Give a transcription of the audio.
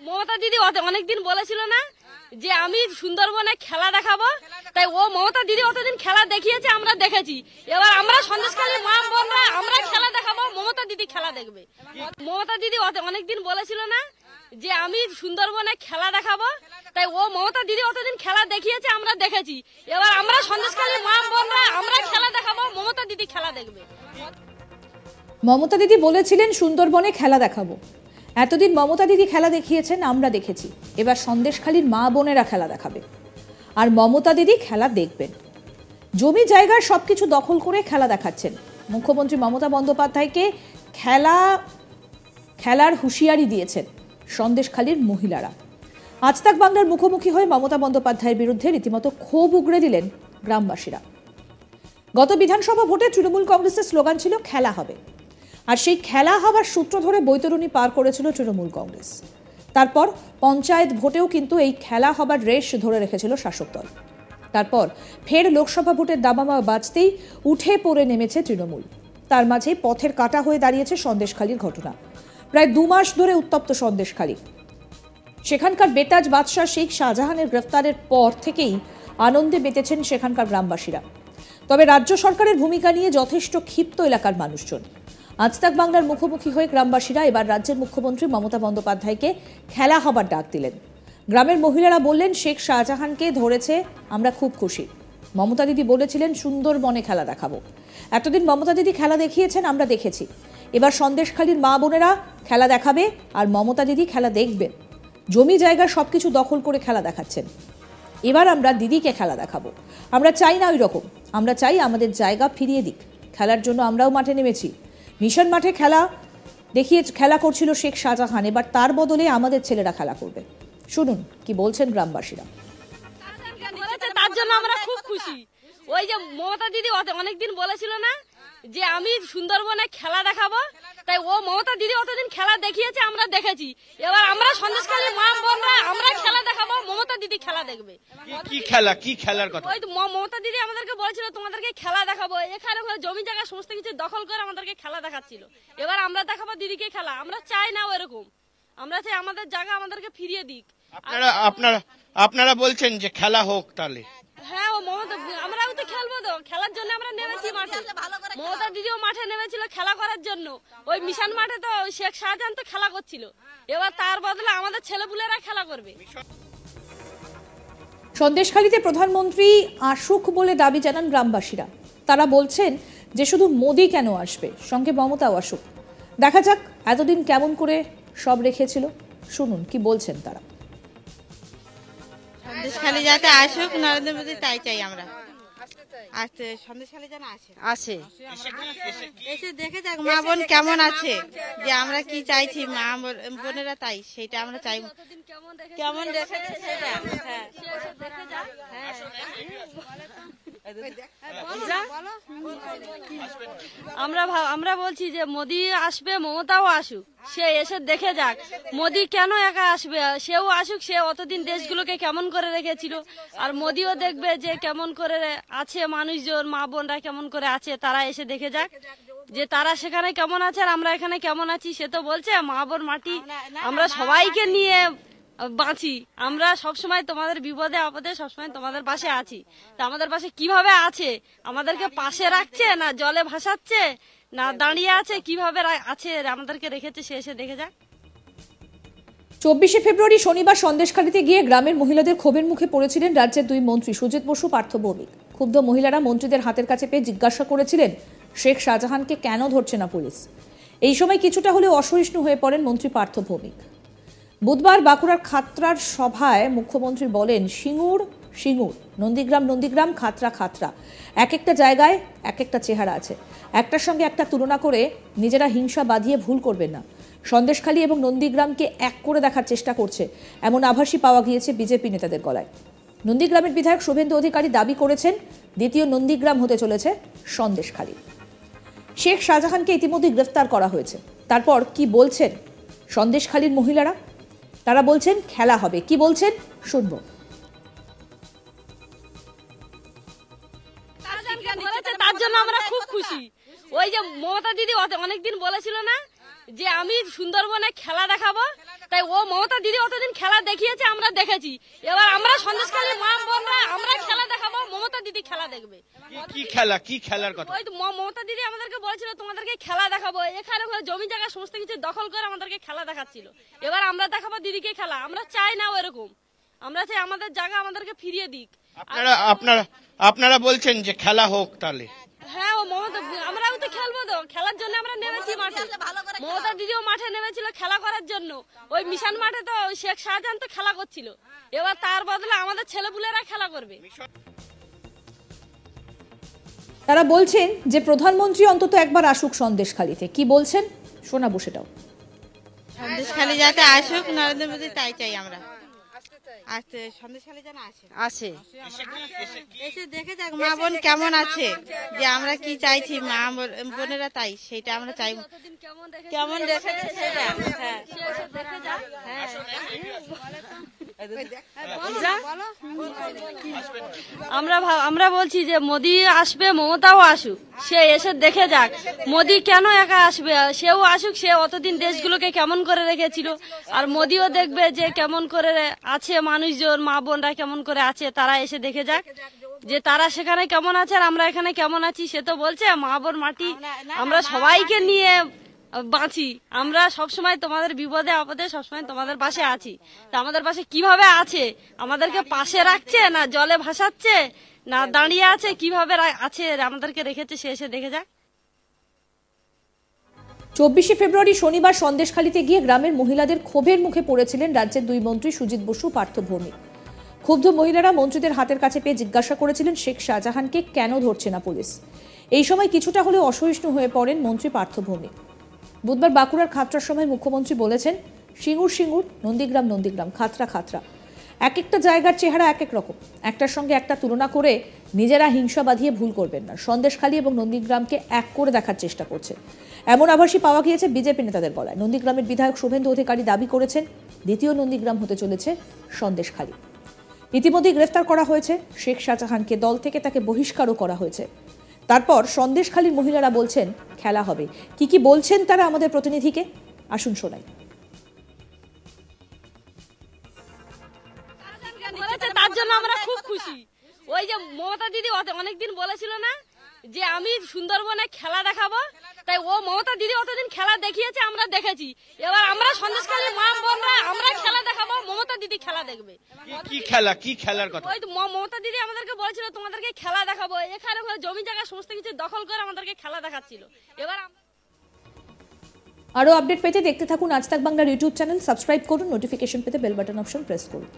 মমতা দিদি অনেকদিন বলেছিল না যে আমি সুন্দরবনে খেলা দেখাবো, তাই ও মমতা দিদি অতদিন খেলা দেখিয়েছে, আমরা দেখেছি। এবার আমরা সন্দেশখালী মা বোনরা আমরা খেলা দেখাবো, মমতা দিদি খেলা দেখবে। মমতা দিদি অনেকদিন বলেছিল না যে আমি সুন্দরবনে খেলা দেখাবো, তাই ও মমতা দিদি অতদিন খেলা দেখিয়েছে, আমরা দেখেছি। এবার আমরা সন্দেশখালী মা বোনরা আমরা খেলা দেখাবো, মমতা দিদি খেলা দেখবে। মমতা দিদি বলেছিলেন সুন্দরবনে খেলা দেখাবো। এতদিন মমতা দিদি খেলা দেখিয়েছেন, আমরা দেখেছি। এবার সন্দেশখালীর মা বোনেরা খেলা দেখাবে, আর মমতা দিদি খেলা দেখবেন। জমি জায়গার সবকিছু দখল করে খেলা দেখাচ্ছেন। মুখ্যমন্ত্রী মমতা বন্দ্যোপাধ্যায়কে খেলার হুঁশিয়ারি দিয়েছেন সন্দেশখালীর মহিলারা। আজ তাক বাংলার মুখোমুখি হয়ে মমতা বন্দ্যোপাধ্যায়ের বিরুদ্ধে রীতিমতো ক্ষোভ উগড়ে দিলেন গ্রামবাসীরা। গত বিধানসভা ভোটে তৃণমূল কংগ্রেসের স্লোগান ছিল খেলা হবে, আর সেই খেলা হবার সূত্র ধরে বৈতরণী পার করেছিল তৃণমূল কংগ্রেস। তারপর পঞ্চায়েত ভোটেও কিন্তু এই খেলা হবার রেশ ধরে রেখেছিল শাসক দল। তারপর ফের লোকসভা ভোটের দামামা বাজতেই উঠে পড়ে নেমেছে তৃণমূল। তার মাঝে পথের কাঁটা হয়ে দাঁড়িয়েছে সন্দেশখালীর ঘটনা। প্রায় 2 মাস ধরে উত্তপ্ত সন্দেশখালী। সেখানকার বেতাজ বাদশাহ শেখ শাহজাহানের গ্রেফতারের পর থেকেই আনন্দে মেতেছেন সেখানকার গ্রামবাসীরা। তবে রাজ্য সরকারের ভূমিকা নিয়ে যথেষ্ট ক্ষিপ্ত এলাকার মানুষজন। আজ তাক বাংলার মুখোমুখি হয়ে গ্রামবাসীরা এবার রাজ্যের মুখ্যমন্ত্রী মমতা বন্দ্যোপাধ্যায়কে খেলা হবার ডাক দিলেন। গ্রামের মহিলারা বললেন, শেখ শাহজাহানকে ধরেছে, আমরা খুব খুশি। মমতা দিদি বলেছিলেন সুন্দরবনে খেলা দেখাবো। এতদিন মমতা দিদি খেলা দেখিয়েছেন, আমরা দেখেছি। এবার সন্দেশখালীর মা বোনেরা খেলা দেখাবে, আর মমতা দিদি খেলা দেখবেন। জমি জায়গা সবকিছু দখল করে খেলা দেখাচ্ছেন। এবার আমরা দিদিকে খেলা দেখাবো। আমরা চাই না ওই রকম, আমরা চাই আমাদের জায়গা ফিরিয়ে দিক। খেলার জন্য আমরাও মাঠে নেমেছি। মিশন মাঠে খেলা করছিল শেখ শাহজাহান, এবার তার বদলে আমাদের ছেলেরা খেলা করবে। শুনুন কি বলছেন গ্রামবাসীরা। তার জন্য আমরা খুব খুশি। ওই যে মমতা দিদি অনেকদিন বলেছিল না যে আমি সুন্দরবনে খেলা দেখাবো, তাই ও মমতা দিদি অতদিন খেলা দেখিয়েছে, আমরা দেখেছি। এবার আমরা সন্দেশখালী মা বোনরা আমরা খেলা দেখাবো, মমতা দিদি খেলা দেখবে। কি খেলার কথা? ওই তো মমতা দিদি আমাদেরকে বলেছিল তোমাদেরকে খেলা দেখাবো, এখানে জমি জায়গা সমস্ত কিছু দখল করে আমাদেরকে খেলা দেখাচ্ছিল। এবার আমরা দেখাবো দিদিকে খেলা। আমরা চাই না ওরকম, আমরা চাই আমাদের জায়গা আমাদেরকে ফিরিয়ে দিক। আপনারা বলছেন যে খেলা হোক, তাহলে হ্যাঁ, ও মমতা আমরাও তো খেলবো, তো খেলার জন্য আমরা নেমেছি মাঠে। মমতা দিদিও মাঠে নেমেছিল খেলা করার জন্য। ওই মিশন মাঠে তো শেখ শাহজাহান তো খেলা করছিল, এবার তার বদলে আমাদের ছেলেপুলেরা খেলা করবে। সন্দেশখালীতে প্রধানমন্ত্রী আসুক বলে দাবি জানান গ্রামবাসীরা। তারা বলছেন যে শুধু মোদি কেন আসবে, সঙ্গে মমতাও আসুক। দেখা যাক এতদিন কেমন করে সব রেখেছিল। শুনুন কি বলছেন তারা। সন্দেশখালী যাতে আসুক নরেন্দ্র মোদী, তাই চাই আমরা। আসতে সন্দেশখালী যেন আসে, এসে দেখে যাক মা বোন কেমন আছে, যে আমরা কি চাইছি মা বোনেরা, তাই সেটা আমরা চাই। কেমন দেখে সেটা আমরা বলছি যে মোদি আসবে, মমতাও আসুক, সে এসে দেখে যাক। মোদি কেন একা আসবে, সেও আসুক। সে অতদিন দেশগুলোকে কেমন করে রেখেছিল, আর মোদিও দেখবে যে কেমন করে আছে মানুষজন, মা বোনরা কেমন করে আছে। তারা এসে দেখে যাক যে তারা সেখানে কেমন আছে আর আমরা এখানে কেমন আছি। সে তো বলছে মা বোন মাটি, আমরা সবাইকে নিয়ে বাঁচি। আমরা সবসময় তোমাদের বিপদে আপদে সবসময় তোমাদের পাশে আছি। তা আমাদের পাশে কিভাবে আছে, আমাদেরকে পাশে রাখছে না জলে ভাসাচ্ছে না দাঁড়িয়ে আছে, কিভাবে আছে আমাদেরকে রেখেছে, সে এসে দেখে যাক। 24শে ফেব্রুয়ারি শনিবার সন্দেশখালীতে গিয়ে গ্রামের মহিলাদের ক্ষোভের মুখে পড়েছিলেন রাজ্যের 2 মন্ত্রী সুজিত বসু, পার্থ ভৌমিক। ক্ষুব্ধ মহিলারা মন্ত্রীদের হাতের কাছে পেয়ে জিজ্ঞাসা করেছিলেন শেখ শাহজাহানকে কেন ধরছে না পুলিশ। এই সময় কিছুটা হলেও অসহিষ্ণু হয়ে পড়েন মন্ত্রী পার্থ ভৌমিক। বুধবার বাঁকুড়ার খাতড়ার সভায় মুখ্যমন্ত্রী বলেন, সিঙ্গুর, নন্দীগ্রাম, খাতড়া, এক একটা জায়গায় এক একটা চেহারা আছে। একটার সঙ্গে একটা তুলনা করে নিজেরা হিংসা বাঁধিয়ে ভুল করবেন না। সন্দেশখালী এবং নন্দীগ্রামকে এক করে দেখার চেষ্টা করছে, এমন আভাসই পাওয়া গিয়েছে বিজেপি নেতাদের গলায়। নন্দীগ্রামের বিধায়ক শুভেন্দু অধিকারী দাবি করেছেন দ্বিতীয় নন্দীগ্রাম হতে চলেছে সন্দেশখালী। শেখ শাহজাহানকে ইতিমধ্যে গ্রেফতার করা হয়েছে। তারপর কি বলছেন সন্দেশখালীর মহিলারা? তারা বলছেন খেলা হবে। কি বলছেন শুনবো। তার জন্য আমরা খুব খুশি। ওই যে মমতা দিদি অনেকদিন বলেছিল না যে আমি সুন্দরবনে খেলা দেখাবো, তাই ও মমতা দিদি অতদিন খেলা দেখিয়েছে, আমরা দেখেছি। এবার আমরা সন্দেশখালী মা বোনরা আমরা খেলা দেখাবো, মমতা দিদি খেলা দেখবে। কি খেলা, কি খেলার কথা? ওই তো মমতা দিদি আমাদেরকে বলছিল তোমাদেরকে খেলা দেখাবো, এখানে ওখানে জমি জায়গা সমস্ত কিছু দখল করে আমাদেরকে খেলা দেখাচ্ছিল। এবার আমরা দেখাবো দিদিকে খেলা। আমরা চাই না ওরকম, আমরা চাই আমাদের জায়গা আমাদেরকে ফিরিয়ে দিক। আপনারা বলছেন যে খেলা হোক তাহলে? হ্যাঁ, ও মমতা, আমরাও তো খেলবো, তো খেলার জন্য আমরা নেমেছি মাঠে। মমতা দিদিও মাঠে নেমেছিল খেলা করার জন্য। ওই মিশন মাঠে তো শেখ শাহজাহান তো খেলা করছিল, এবার তার বদলে আমাদের ছেলেপুলেরা খেলা করবে। তারা বলছেন যে প্রধানমন্ত্রী অন্তত একবার আসুক সন্দেশখালীতে। কি বলছেন শোনাবো সেটাও। সন্দেশখালী যাতে আসুক, নরেন্দ্র মোদী তাই চাই আমরা। আসতে সন্দেশখালী যেন আসে, এসে দেখে যাক মা বোন কেমন আছে, যে আমরা কি চাইছি মা বোনেরা তাই সেটা আমরা চাইবো। কেমন দেখেছে সেটা, হ্যাঁ আমরা বলছি যে মোদি আসবে, মমতাও আসুক, সে এসে দেখে যাক। মোদি কেন একা আসবে, সেও আসুক, সে অতদিন দেশগুলোকে কেমন করে রেখেছিল। আর মোদিও দেখবে যে কেমন করে আছে মানুষজন, মা বোনরা কেমন করে আছে, তারা এসে দেখে যাক যে তারা সেখানে কেমন আছে আর আমরা এখানে কেমন আছি। সে তো বলছে মা বোন মাটি, আমরা সবাইকে নিয়ে বাঁচি, আমরা সবসময় তোমাদের বিপদে আপদে সবসময় তোমাদের পাশে আছি। তা আমাদের পাশে কিভাবে আছে, আমাদেরকে পাশে রাখছে না জলে ভাসাচ্ছে না দাঁড়িয়ে আছে, কিভাবে আছে আমাদেরকে রেখেছে, সে এসে দেখে যাক। 24শে ফেব্রুয়ারি শনিবার সন্দেশখালীতে গিয়ে গ্রামের মহিলাদের ক্ষোভের মুখে পড়েছিলেন রাজ্যের দুই মন্ত্রী সুজিত বসু, পার্থ ভৌমিক। ক্ষুব্ধ মহিলারা মন্ত্রীদের হাতের কাছে পেয়ে জিজ্ঞাসা করেছিলেন শেখ শাহজাহানকে কেন ধরছে না পুলিশ। এই সময় কিছুটা হলেও অসহিষ্ণু হয়ে পড়েন মন্ত্রী পার্থ ভৌমিক। বুধবার বাঁকুড়ার খাতড়ার সময় মুখ্যমন্ত্রী বলেছেন, সিঙ্গুর সিঙ্গুর, নন্দীগ্রাম নন্দীগ্রাম, খাতড়া খাতড়া, এক একটা জায়গার চেহারা এক এক রকম, একটার সঙ্গে একটা তুলনা করে নিজেরা হিংসা বাঁধিয়ে ভুল করবেন না। সন্দেশখালী এবং নন্দীগ্রামকে এক করে দেখার চেষ্টা করছে, এমন আভাসই পাওয়া গিয়েছে বিজেপি নেতাদের গলায়। নন্দীগ্রামের বিধায়ক শুভেন্দু অধিকারী দাবি করেছেন দ্বিতীয় নন্দীগ্রাম হতে চলেছে সন্দেশখালী। ইতিমধ্যেই গ্রেফতার করা হয়েছে শেখ শাহজাহানকে, দল থেকে তাকে বহিষ্কারও করা হয়েছে। তারপর সন্দেশখালীর মহিলারা বলছেন খেলা হবে। কি বলছেন তারা আমাদের প্রতিনিধিকে আসুন শোনাই। তার জন্য আমরা খুব খুশি। ওই যে মমতা দিদি অনেকদিন বলেছিল না যে আমি সুন্দরবনে খেলা দেখাবো, তাই ও মমতা দিদি অতদিন খেলা দেখিয়েছে, আমরা দেখেছি। এবার আমরা সন্দেশখালী মা বোনরা আমরা খেলা দেখাবো, মমতা দিদি খেলা দেখবে। কি খেলা, কি খেলার কথা? ওই তো মমতা দিদি আমাদেরকে বলছিল তোমাদেরকে খেলা দেখাবো, এখানে ওখানে জমি জায়গা সমস্ত কিছু দখল করে আমাদেরকে খেলা দেখাচ্ছিল। এবার আরো আপডেট পেতে দেখতে থাকুন আজ তাক বাংলার ইউটিউব চ্যানেল, সাবস্ক্রাইব করুন, নোটিফিকেশন পেতে বেল বাটন অপশন প্রেস করুন।